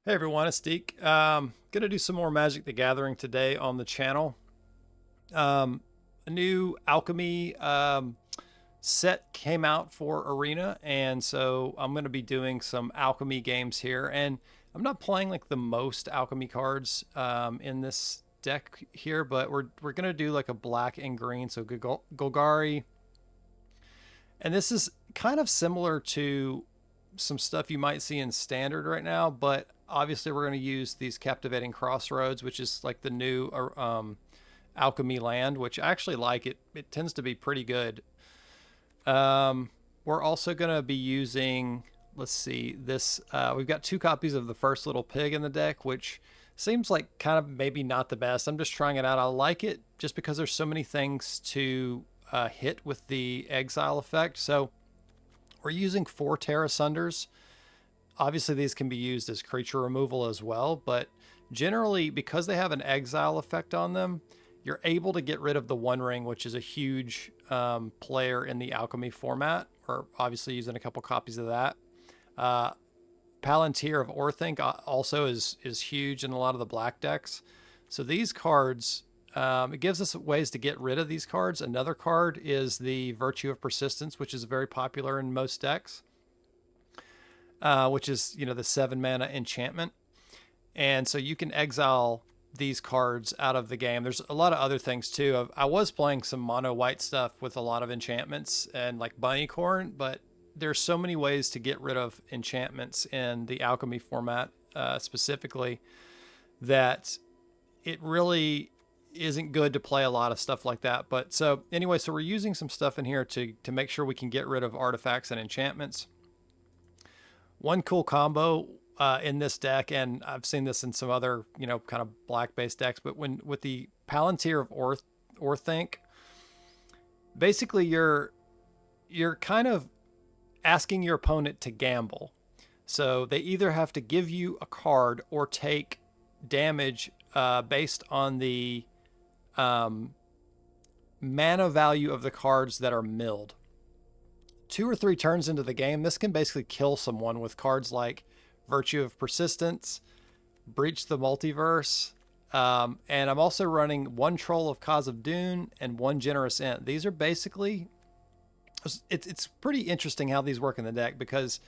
Hey everyone, it's Deke. Gonna do some more Magic the Gathering today on the channel. A new alchemy set came out for Arena, and so I'm gonna be doing some alchemy games here. And I'm not playing like the most alchemy cards in this deck here, but we're gonna do like a black and green, so Golgari, and this is kind of similar to some stuff you might see in standard right now, but obviously we're going to use these captivating crossroads, which is like the new alchemy land, which I actually like. It tends to be pretty good. We're also going to be using, let's see, this. We've got two copies of the first little pig in the deck, which seems like kind of maybe not the best. I'm just trying it out. I like it just because there's so many things to hit with the exile effect. So we're using 4 Terra Sunders. Obviously, these can be used as creature removal as well, but generally, because they have an exile effect on them, you're able to get rid of the One Ring, which is a huge player in the alchemy format. We're obviously using a couple copies of that. Palantir of Orthink also is huge in a lot of the black decks. So these cards, it gives us ways to get rid of these cards. Another card is the Virtue of Persistence, which is very popular in most decks, which is, the 7 mana enchantment. And so you can exile these cards out of the game. There's a lot of other things too. I was playing some mono white stuff with a lot of enchantments and like Bunnycorn, but there's so many ways to get rid of enchantments in the alchemy format specifically that it really isn't good to play a lot of stuff like that. But so anyway, so we're using some stuff in here to make sure we can get rid of artifacts and enchantments. One cool combo in this deck, and I've seen this in some other, kind of black-based decks, but with the Palantir of Orthink, basically you're kind of asking your opponent to gamble. So they either have to give you a card or take damage based on the mana value of the cards that are milled. 2 or 3 turns into the game, this can basically kill someone with cards like Virtue of Persistence, Breach the Multiverse, and I'm also running 1 Troll of Cause of Dune and 1 Generous Ent. These are basically, it's pretty interesting how these work in the deck because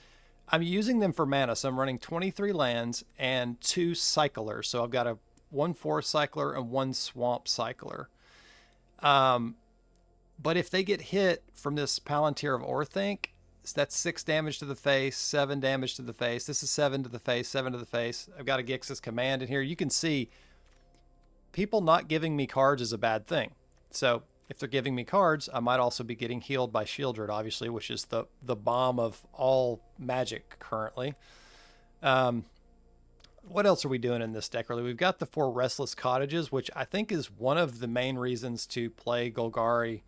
I'm using them for mana. So I'm running 23 lands and 2 cyclers. So I've got a 1 forest cycler and 1 swamp cycler. But if they get hit from this Palantir of Orthink, that's 6 damage to the face, 7 damage to the face. This is 7 to the face, 7 to the face. I've got a Gix's Command in here. You can see people not giving me cards is a bad thing. So if they're giving me cards, I might also be getting healed by Shieldred, obviously, which is the bomb of all Magic currently. What else are we doing in this deck, really? We've got the 4 Restless Cottages, which I think is one of the main reasons to play Golgari.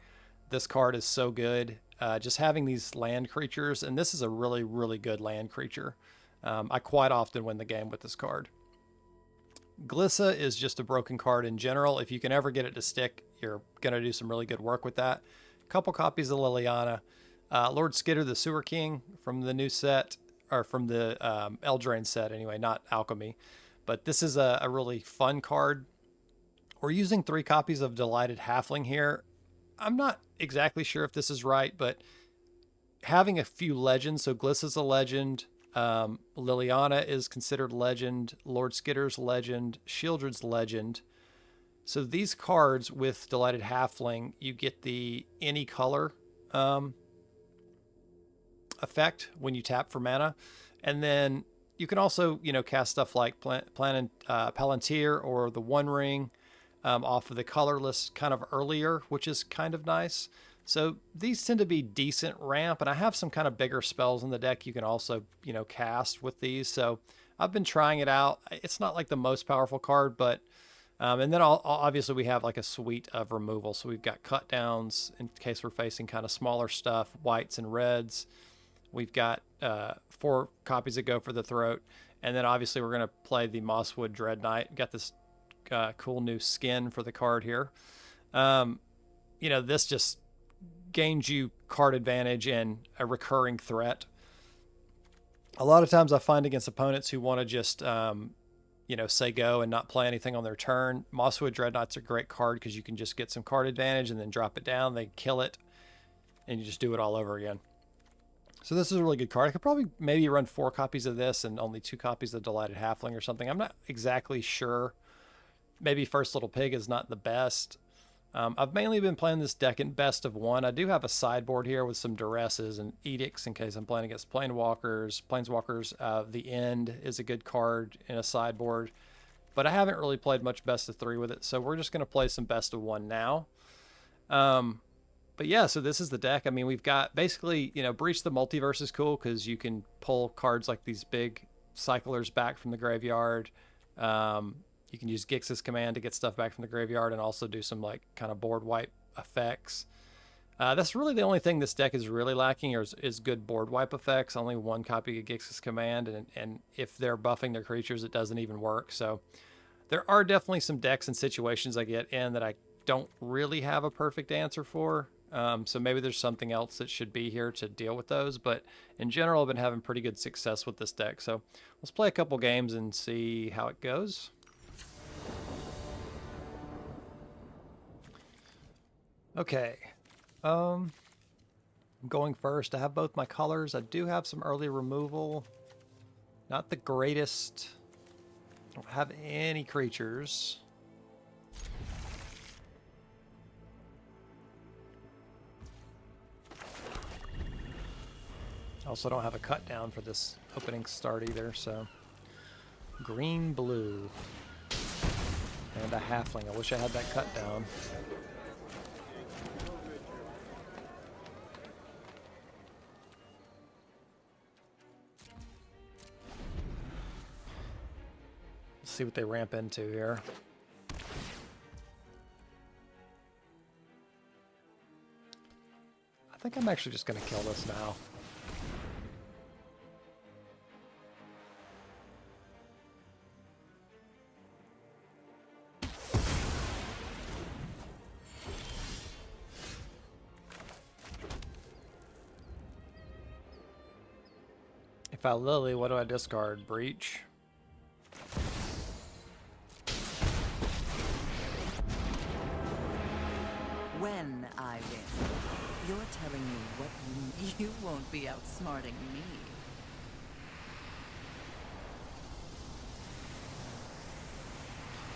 This card is so good. Just having these land creatures, and this is a really, really good land creature. I quite often win the game with this card. Glissa is just a broken card in general. If you can ever get it to stick, you're going to do some really good work with that. A couple copies of Liliana. Lord Skitter, the Sewer King from the new set, or from the Eldraine set anyway, not Alchemy. But this is a really fun card. We're using 3 copies of Delighted Halfling here. I'm not exactly sure if this is right, but having a few legends, so Glissa's a legend, Liliana is considered legend, Lord Skitter's legend, Shieldred's legend. So these cards with Delighted Halfling, you get the any color effect when you tap for mana. And then you can also, cast stuff like Palantir or the One Ring off of the colorless kind of earlier, which is kind of nice. So these tend to be decent ramp, and I have some kind of bigger spells in the deck you can also, cast with these. So I've been trying it out. It's not like the most powerful card, but and then obviously we have like a suite of removal. So we've got cut downs in case we're facing kind of smaller stuff, whites and reds. We've got 4 copies that go for the throat. And then obviously we're going to play the Mosswood Dread Knight. Got this cool new skin for the card here. This just gains you card advantage and a recurring threat. A lot of times I find against opponents who want to just, you know, say go and not play anything on their turn, Mosswood Dreadnought's a great card because you can just get some card advantage and then drop it down, they kill it, and you just do it all over again. So this is a really good card. I could probably maybe run 4 copies of this and only 2 copies of Delighted Halfling or something. I'm not exactly sure. Maybe First Little Pig is not the best. I've mainly been playing this deck in best of 1. I do have a sideboard here with some duresses and edicts in case I'm playing against planeswalkers. The End is a good card in a sideboard, but I haven't really played much best of 3 with it, so we're just going to play some best of 1 now. But yeah, so this is the deck. I mean, we've got basically, you know, Breach the Multiverse is cool because you can pull cards like these big cyclers back from the graveyard. You can use Gix's command to get stuff back from the graveyard and also do some like kind of board wipe effects. That's really the only thing this deck is really lacking is good board wipe effects. Only 1 copy of Gix's command, and if they're buffing their creatures, it doesn't even work. So there are definitely some decks and situations I get in that I don't really have a perfect answer for. So maybe there's something else that should be here to deal with those. But in general, I've been having pretty good success with this deck. So let's play a couple games and see how it goes. Okay. I'm going first. I have both my colors. I do have some early removal. Not the greatest. I don't have any creatures. Also don't have a cut down for this opening start either, so green, blue, and a halfling. I wish I had that cut down. Let's see what they ramp into here. I think I'm actually just going to kill this now. If I Lily, what do I discard? Breach. When I win, you're telling me what you won't be outsmarting me.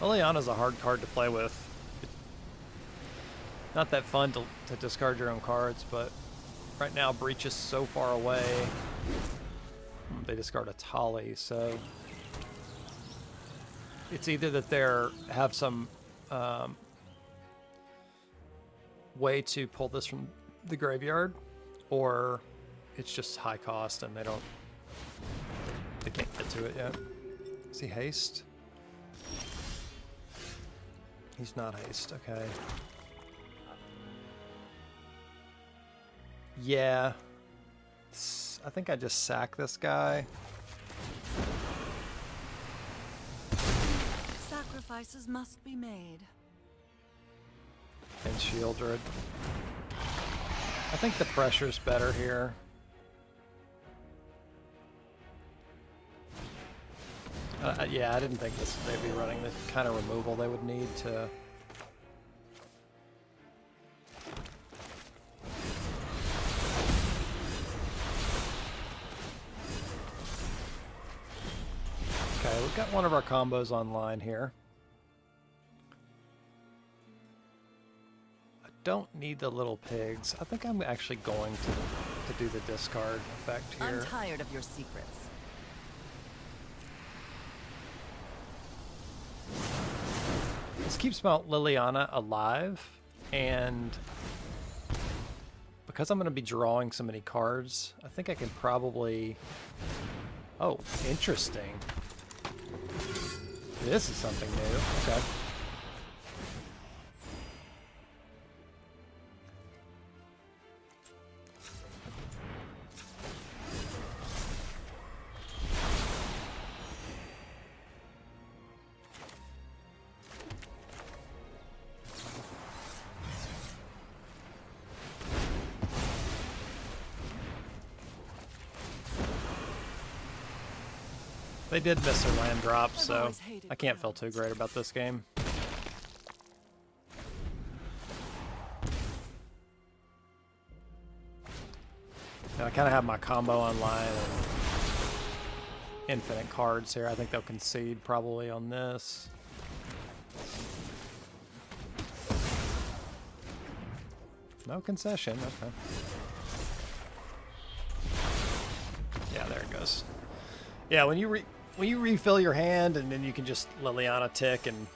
Liliana's a hard card to play with. Not that fun to discard your own cards, but right now Breach is so far away. They discard a Tali, so it's either that they have some way to pull this from the graveyard, or it's just high cost and they can't get to it yet. Is he haste? He's not haste, okay. Yeah. I think I just sack this guy. Sacrifices must be made. And Shieldred. I think the pressure's better here. Yeah, I didn't think they'd be running the kind of removal they would need to... Okay, we've got one of our combos online here. I don't need the little pigs. I think I'm actually going to do the discard effect here. I'm tired of your secrets. This keeps Mount Liliana alive, and because I'm going to be drawing so many cards, I think I can probably... Oh, interesting. This is something new. Okay. They did miss their land drop, so always hated I can't feel too great about this game. Now, I kind of have my combo online and infinite cards here. I think they'll concede probably on this. No concession, okay. Yeah, there it goes. Yeah, when you refill your hand and then you can just Liliana tick and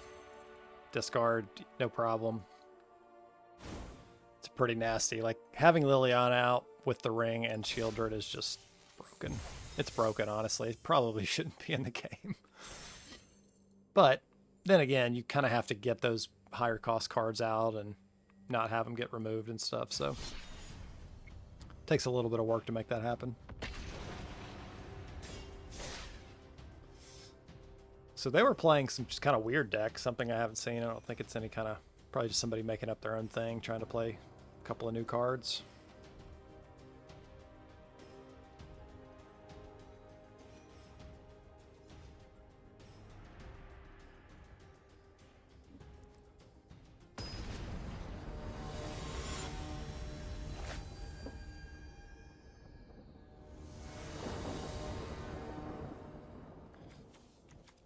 discard, no problem. It's pretty nasty. Like, having Liliana out with the ring and Shieldred is just broken. It's broken, honestly. It probably shouldn't be in the game. But then again, you kind of have to get those higher cost cards out and not have them get removed and stuff, so it takes a little bit of work to make that happen. So they were playing some just kind of weird deck, something I haven't seen. I don't think it's any kind of, probably just somebody making up their own thing, trying to play a couple of new cards.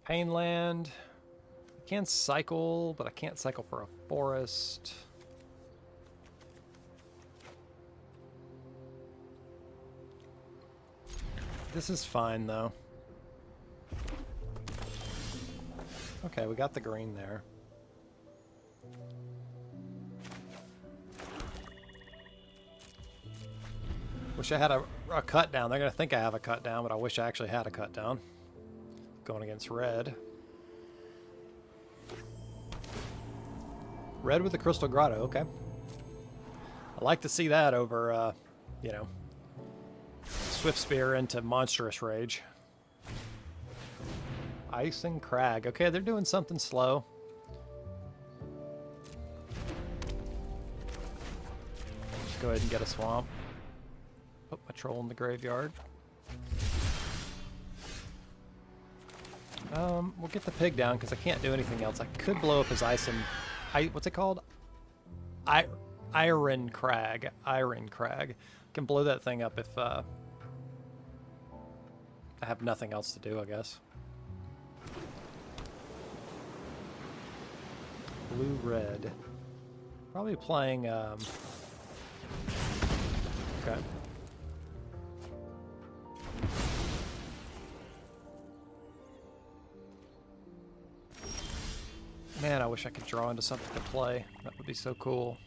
Painland. I can cycle, but I can't cycle for a forest. This is fine, though. Okay, we got the green there. Wish I had a cut down. They're going to think I have a cut down, but I wish I actually had a cut down. Going against red. Red with the Crystal Grotto, okay. I like to see that over, you know, Swift Spear into Monstrous Rage. Ice and Crag. Okay, they're doing something slow. Just go ahead and get a swamp. Put my troll in the graveyard. We'll get the pig down because I can't do anything else. I could blow up his ice and... what's it called? Iron Crag. Iron Crag. Can blow that thing up if I have nothing else to do, I guess. Blue-red. Probably playing... Okay. Man, I wish I could draw into something to play. That would be so cool.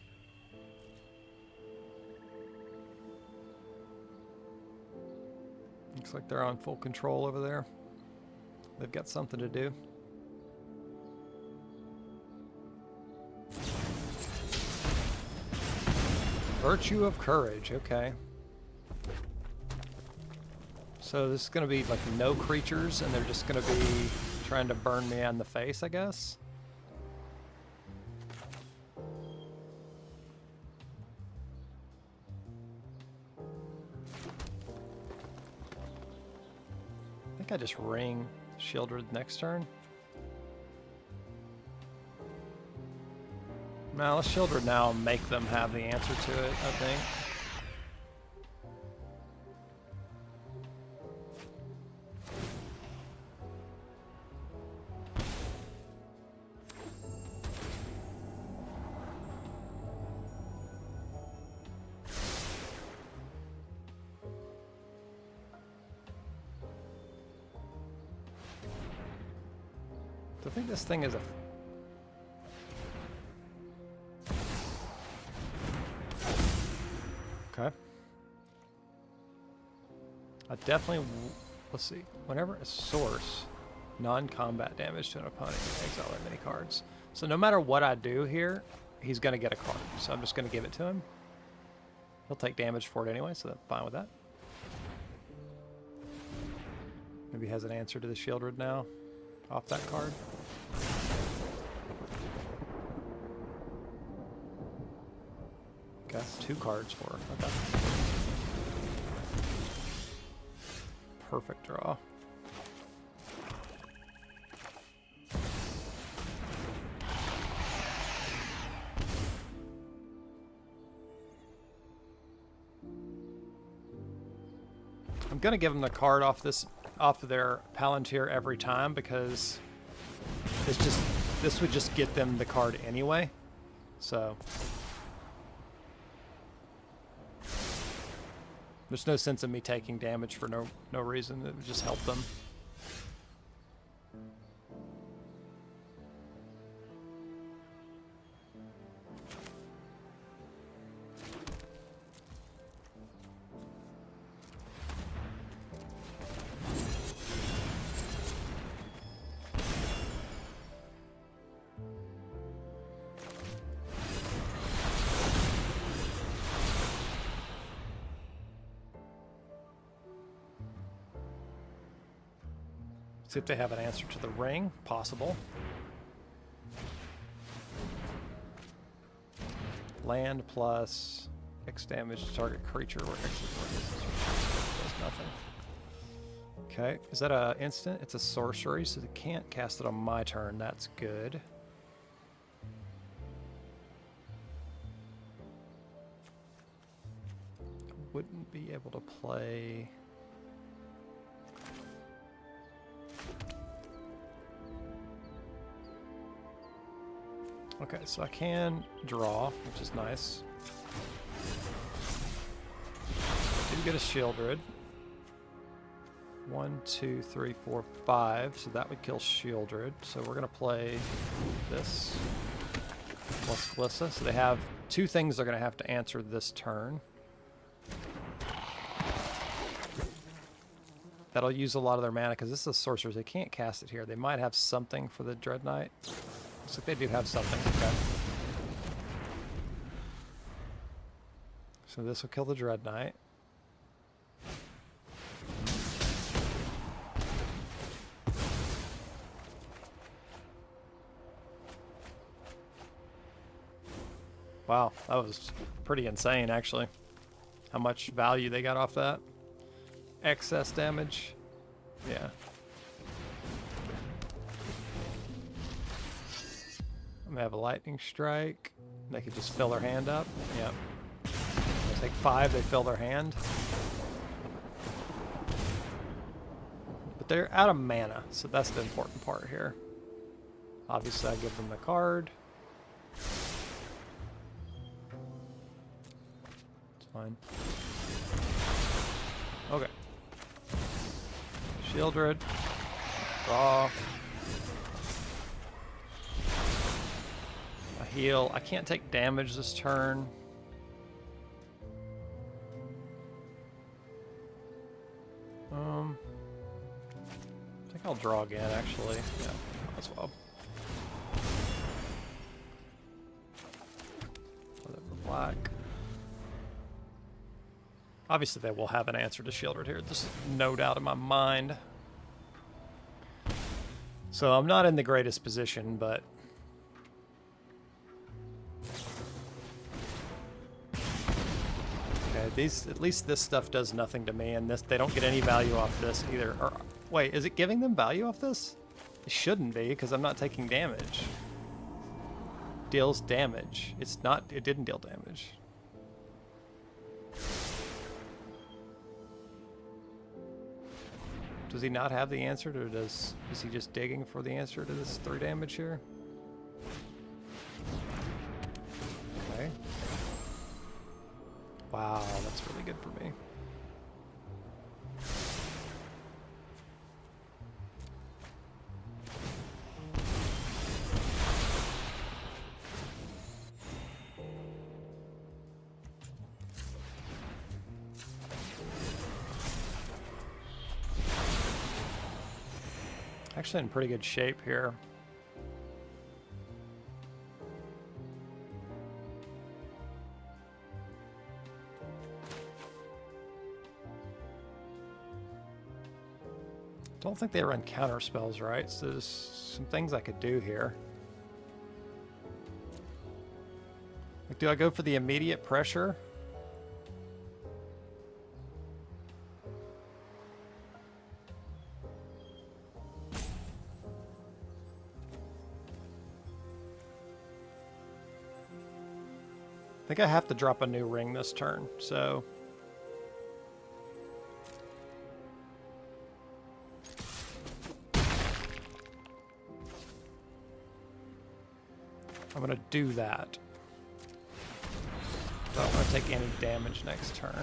Looks like they're on full control over there. They've got something to do. Virtue of Courage, okay. So this is going to be like no creatures, and they're just going to be trying to burn me on the face, I guess. I just ring Shieldred next turn. Now let's Shieldred now and make them have the answer to it, I think. I think this thing is a... Okay. I definitely... Let's see. Whenever a source non-combat damage to an opponent, you exile their many cards. So no matter what I do here, he's going to get a card. So I'm just going to give it to him. He'll take damage for it anyway, so I'm fine with that. Maybe he has an answer to the Shieldred now. Off that card. Got 2 cards for her. Okay. Perfect draw. I'm gonna give them the card off of their Palantir every time because this would just get them the card anyway. So there's no sense in me taking damage for no reason. It would just help them. See if they have an answer to the ring. Possible. Land plus X damage to target creature or X does nothing. Okay, is that a instant? It's a sorcery, so they can't cast it on my turn. That's good. Wouldn't be able to play. Okay, so I can draw, which is nice. Do get a Shieldred. 1, 2, 3, 4, 5. So that would kill Shieldred. So we're gonna play this plus Glissa. So they have two things they're gonna have to answer this turn. That'll use a lot of their mana because this is a sorcerer. They can't cast it here. They might have something for the Dread Knight. Looks like they do have something. Okay. So this will kill the Dread Knight. Wow, that was pretty insane, actually. How much value they got off that. Excess damage. Yeah. I'm gonna have a lightning strike. They could just fill their hand up. Yep. I'll take 5, they fill their hand. But they're out of mana, so that's the important part here. Obviously I give them the card. It's fine. Okay. Shieldred. Draw. A heal. I can't take damage this turn. I think I'll draw again, actually. Yeah, might as well. Whatever, black. Obviously, they will have an answer to Shieldred here. There's no doubt in my mind. So I'm not in the greatest position, but okay, at least this stuff does nothing to me, and they don't get any value off this either. Or wait, is it giving them value off this? It shouldn't be, because I'm not taking damage. Deals damage. It's not. It didn't deal damage. Does he not have the answer, or is he just digging for the answer to this 3 damage here? Okay. Wow, that's really good for me. Actually in pretty good shape here. Don't think they run counter spells, right? So there's some things I could do here. Like, do I go for the immediate pressure? I think I have to drop a new ring this turn, so I'm going to do that. I don't want to take any damage next turn.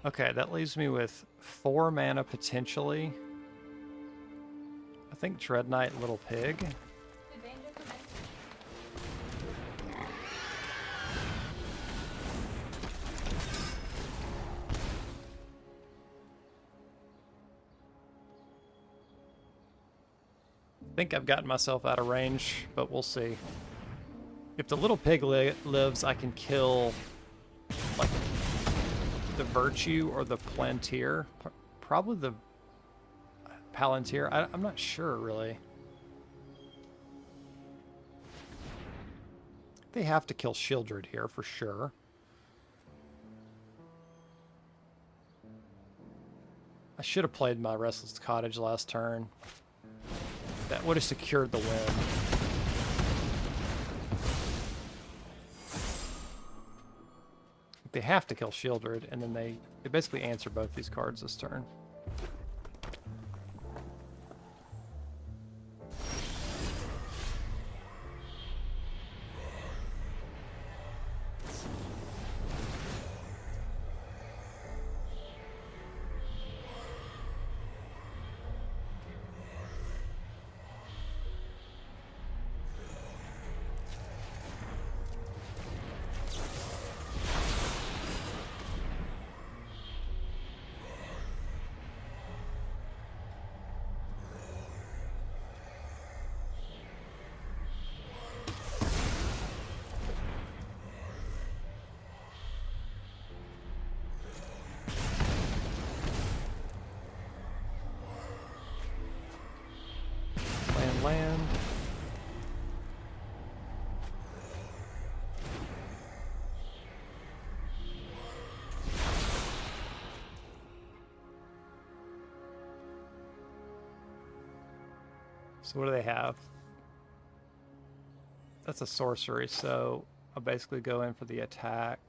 Okay, that leaves me with 4 mana potentially. I think Dread Knight, Little Pig. I think I've gotten myself out of range, but we'll see. If the Little Pig lives, I can kill like the Virtue or the Palantir. Probably the Palantir. I'm not sure, really. They have to kill Shieldred here for sure. I should have played my Restless Cottage last turn. That would have secured the win. They have to kill Shieldred, and then they basically answer both these cards this turn. Land. So what do they have? That's a sorcery, so I'll basically go in for the attack.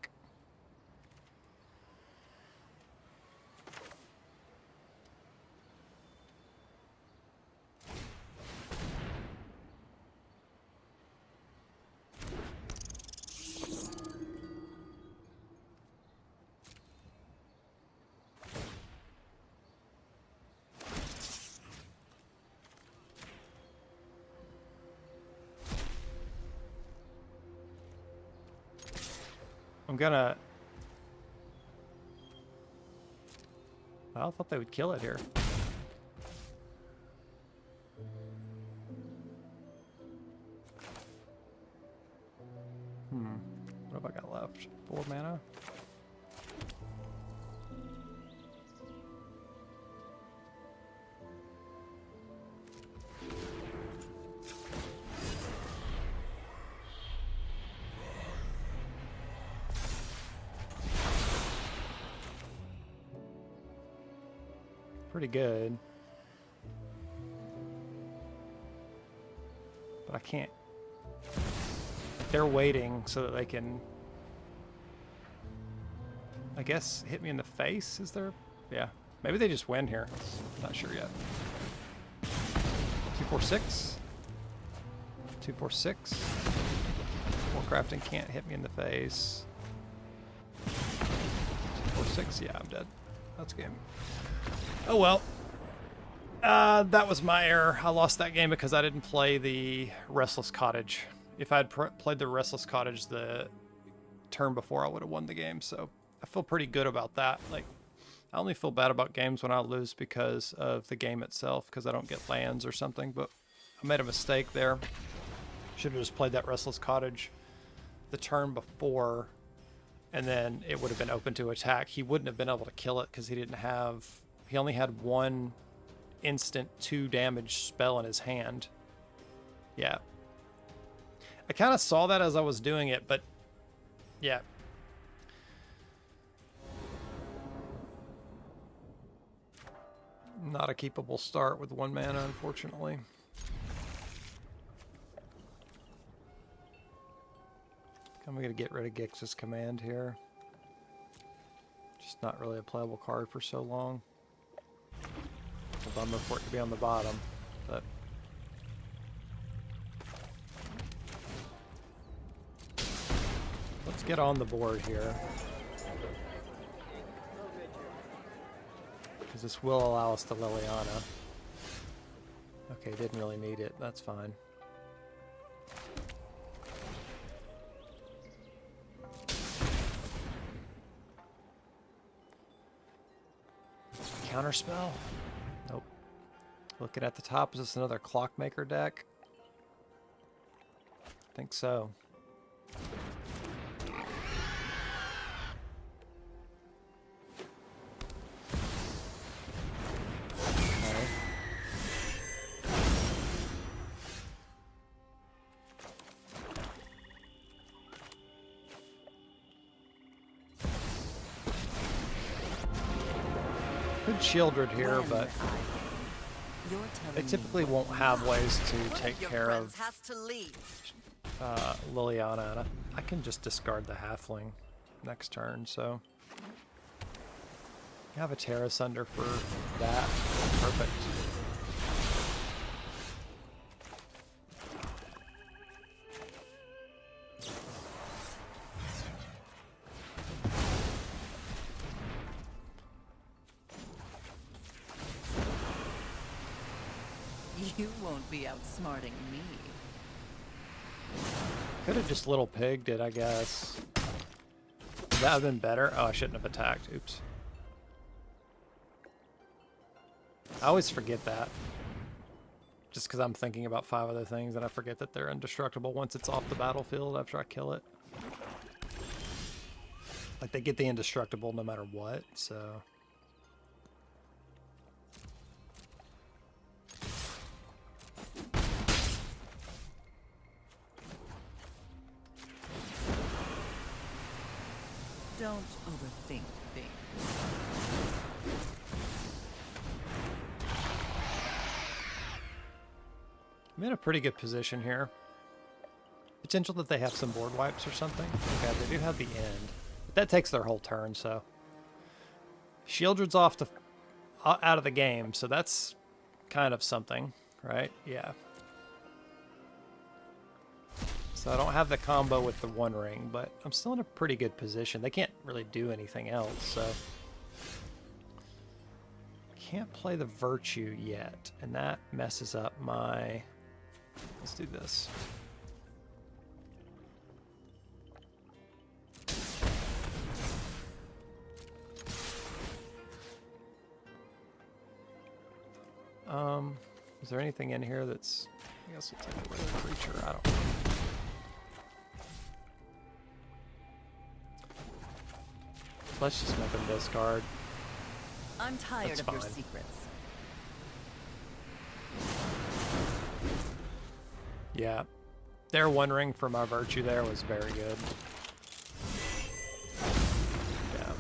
I'm gonna... I thought they would kill it here. What have I got left? 4 mana? Pretty good. But I can't. They're waiting so that they can, I guess, hit me in the face. Is there? Yeah. Maybe they just win here. Not sure yet. 2-4-6. 2-4-6. Warcrafting can't hit me in the face. 2-4-6. Yeah, I'm dead. That's game. Oh well. That was my error. I lost that game because I didn't play the Restless Cottage. If I had played the Restless Cottage the turn before, I would have won the game. So I feel pretty good about that. Like, I only feel bad about games when I lose because of the game itself, because I don't get lands or something. But I made a mistake there. Should have just played that Restless Cottage the turn before, and then it would have been open to attack. He wouldn't have been able to kill it because he didn't have... He only had 1 instant 2 damage spell in his hand. Yeah. I kind of saw that as I was doing it, but yeah. Not a keepable start with 1 mana, unfortunately. I'm going to get rid of Gix's command here. Just not really a playable card for so long. A bummer for it to be on the bottom, but Let's get on the board here. Because this will allow us to Liliana. Okay, didn't really need it. That's fine. Counterspell? Nope. Looking at the top, is this another Clockmaker deck? I think so. Okay. Good Shieldred here, but they typically won't have ways to take care of Liliana, and I can just discard the Halfling next turn, so I have a Terra Sunder for that. Perfect. You won't be outsmarting me. Could have just little pigged it, I guess. Would that have been better? Oh, I shouldn't have attacked. Oops. I always forget that. Just because I'm thinking about 5 other things and I forget that they're indestructible once it's off the battlefield after I kill it. Like, they get the indestructible no matter what, so... Don't overthink things. I'm in a pretty good position here. Potential that they have some board wipes or something. Okay, they do have the end. But that takes their whole turn, so... Shieldred's off to, out of the game, so that's kind of something, right? Yeah. So I don't have the combo with the One Ring, but I'm still in a pretty good position. They can't really do anything else, so... Can't play the Virtue yet, and that messes up my... Let's do this. Is there anything in here that's... I guess we'll take a regular creature. I don't know. Let's just make them discard. I'm tired That's of your fine. secrets. Yeah. Their One Ring for my Virtue there was very good. Yeah.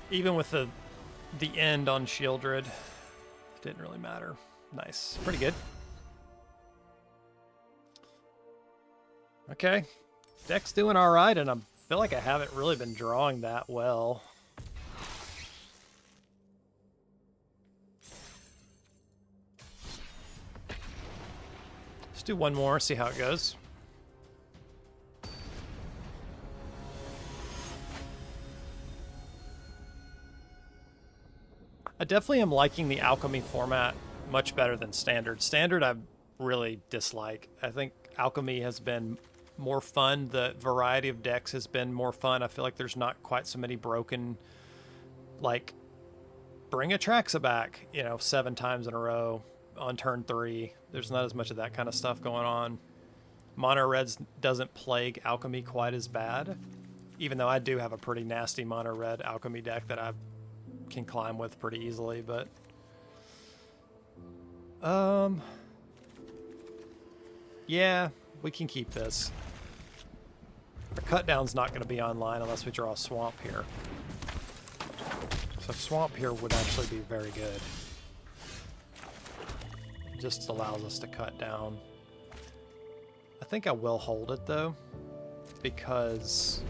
Even with the end on Shieldred, didn't really matter. Nice. Pretty good. Okay. Deck's doing alright, and I feel like I haven't really been drawing that well. Let's do one more, see how it goes. I definitely am liking the Alchemy format much better than Standard. Standard I really dislike. I think Alchemy has been more fun. The variety of decks has been more fun. I feel like there's not quite so many broken, like, bring Atraxa back, 7 times in a row on turn 3. There's not as much of that kind of stuff going on. Mono Reds doesn't plague Alchemy quite as bad, even though I do have a pretty nasty Mono Red Alchemy deck that I can climb with pretty easily, but yeah, we can keep this. Our cut down's not going to be online unless we draw a swamp here. So swamp here would actually be very good. It just allows us to cut down. I think I will hold it though, because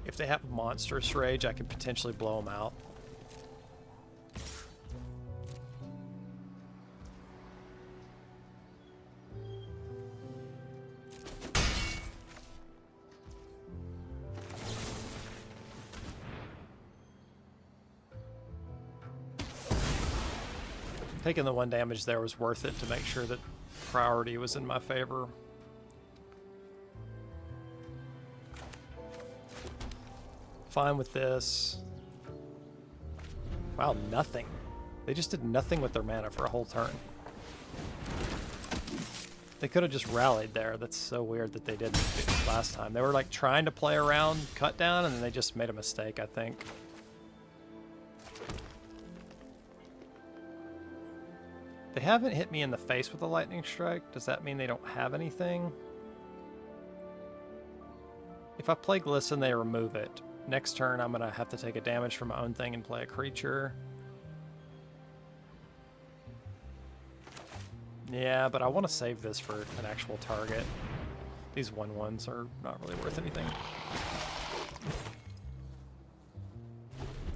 if they have Monstrous Rage, I could potentially blow them out. Taking the 1 damage there was worth it to make sure that priority was in my favor. Fine with this. Wow, nothing. They just did nothing with their mana for a whole turn. They could have just rallied there. That's so weird that they didn't last time. They were like trying to play around cut down and then they just made a mistake, I think. They haven't hit me in the face with a lightning strike. Does that mean they don't have anything? If I play Glisten, they remove it. Next turn, I'm going to have to take a damage from my own thing and play a creature. Yeah, but I want to save this for an actual target. These 1/1s are not really worth anything.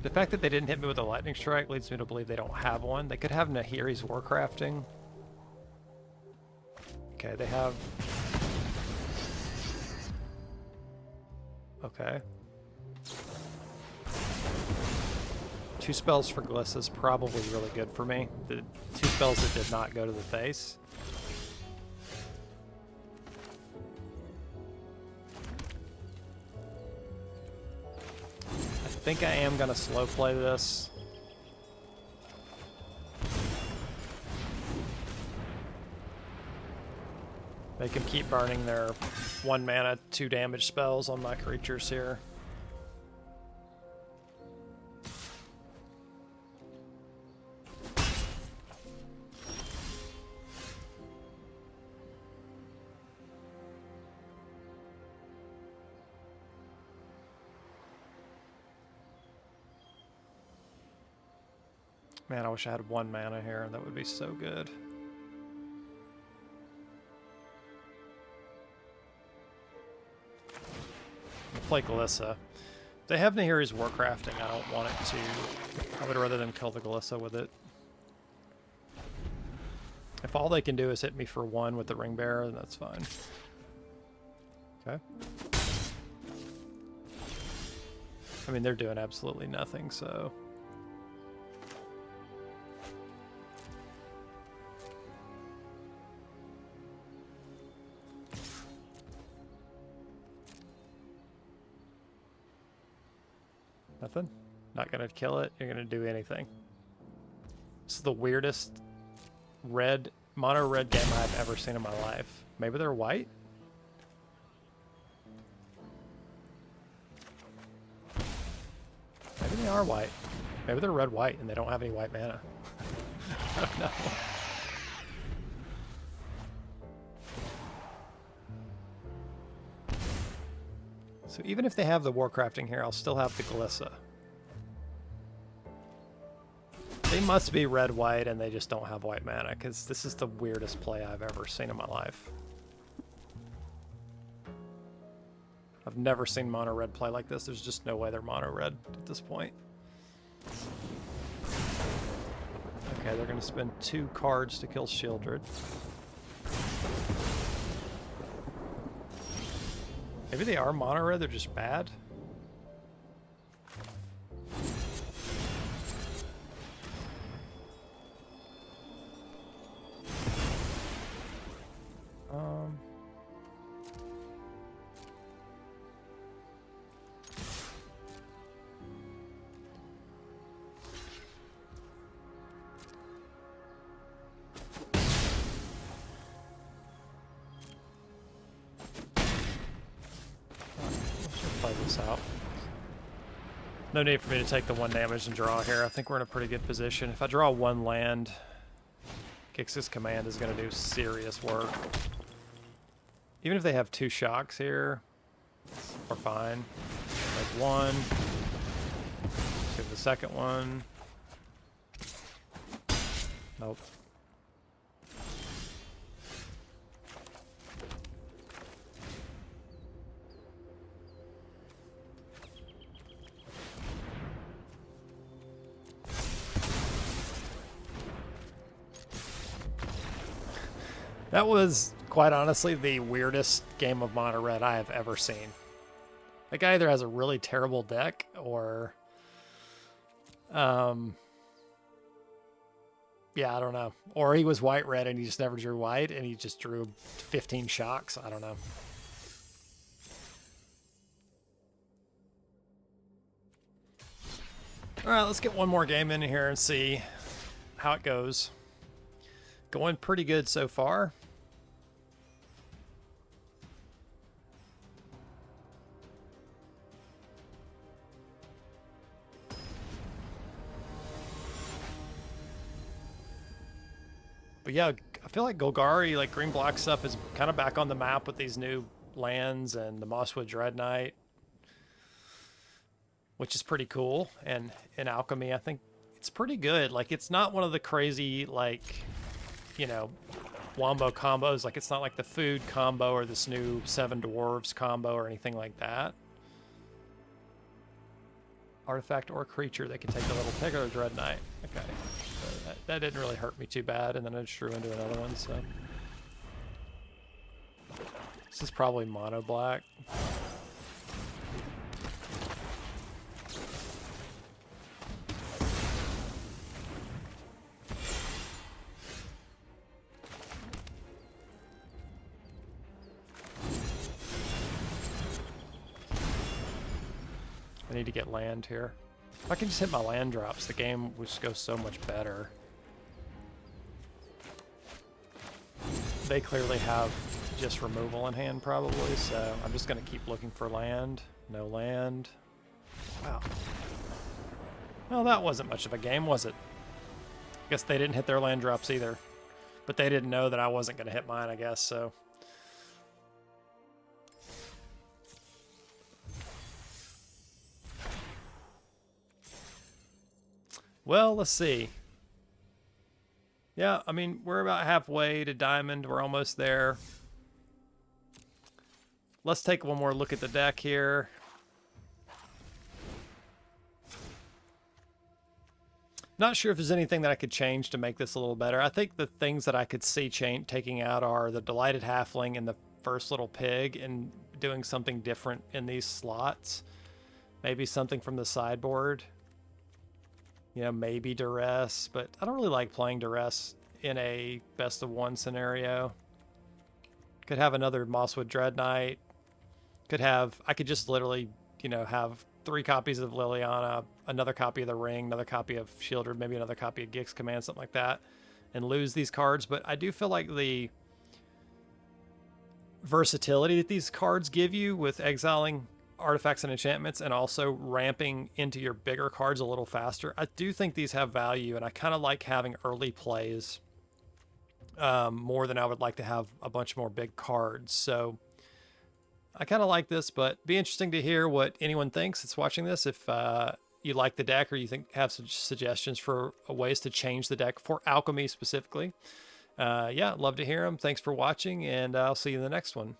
The fact that they didn't hit me with a lightning strike leads me to believe they don't have one. They could have Nahiri's Warcrafting. Okay, they have... Okay. 2 spells for Gliss is probably really good for me. The 2 spells that did not go to the face. I think I am going to slow play this. They can keep burning their 1 mana, 2 damage spells on my creatures here. Man, I wish I had 1 mana here. That would be so good. I'll play Glissa. If they have Nahiri's Warcrafting, I don't want it to... I would rather them kill the Glissa with it. If all they can do is hit me for 1 with the Ring Bearer, then that's fine. Okay. I mean, they're doing absolutely nothing, so... Nothing? Not gonna kill it? You're gonna do anything. This is the weirdest mono red game I've ever seen in my life. Maybe they're white? Maybe they are white. Maybe they're red-white and they don't have any white mana. I don't know. So even if they have the Warcrafting here, I'll still have the Glissa. They must be red-white and they just don't have white mana, because this is the weirdest play I've ever seen in my life. I've never seen mono red play like this. There's just no way they're mono red at this point. Okay, they're going to spend 2 cards to kill Shieldred. Maybe they are mono red, they're just bad. Play this out. No need for me to take the 1 damage and draw here. I think we're in a pretty good position. If I draw 1 land, Gix's Command is going to do serious work. Even if they have 2 shocks here, we're fine. Make 1. Do the second one. Nope. That was, quite honestly, the weirdest game of mono red I have ever seen. That guy either has a really terrible deck, or Yeah, I don't know. Or he was white-red and he just never drew white and he just drew 15 shocks. I don't know. All right, let's get one more game in here and see how it goes. Going pretty good so far. But yeah, I feel like Golgari, like green-black stuff, is kind of back on the map with these new lands and the Mosswood Dread Knight, which is pretty cool. And in Alchemy, I think it's pretty good. Like, it's not one of the crazy, like, you know, wombo combos. Like, it's not like the food combo or this new Seven Dwarves combo or anything like that. Artifact or creature that can take a little Pig or a Dread Knight. Okay. So that didn't really hurt me too bad, and then I just drew into another one, so. This is probably mono black. I need to get land here. If I can just hit my land drops, the game would just go so much better. They clearly have just removal in hand probably, so I'm just going to keep looking for land. No land. Wow. Well, that wasn't much of a game, was it? I guess they didn't hit their land drops either. But they didn't know that I wasn't going to hit mine, I guess, so. Well, let's see. Yeah, I mean, we're about halfway to diamond. We're almost there. Let's take one more look at the deck here. Not sure if there's anything that I could change to make this a little better. I think the things that I could see taking out are the Delighted Halfling and the first little pig, and doing something different in these slots. Maybe something from the sideboard. You know, maybe Duress, but I don't really like playing Duress in a best of one scenario. Could have another Mosswood Dread Knight. I could just literally, you know, have 3 copies of Liliana, another copy of the Ring, another copy of Shieldred, maybe another copy of Gix Command, something like that, and lose these cards. But I do feel like the versatility that these cards give you with exiling artifacts and enchantments and also ramping into your bigger cards a little faster, I do think these have value, and I kind of like having early plays more than I would like to have a bunch more big cards. So I kind of like this, but be interesting to hear what anyone thinks that's watching this. If you like the deck or you have some suggestions for ways to change the deck for Alchemy specifically. Yeah, love to hear them. Thanks for watching, and I'll see you in the next one.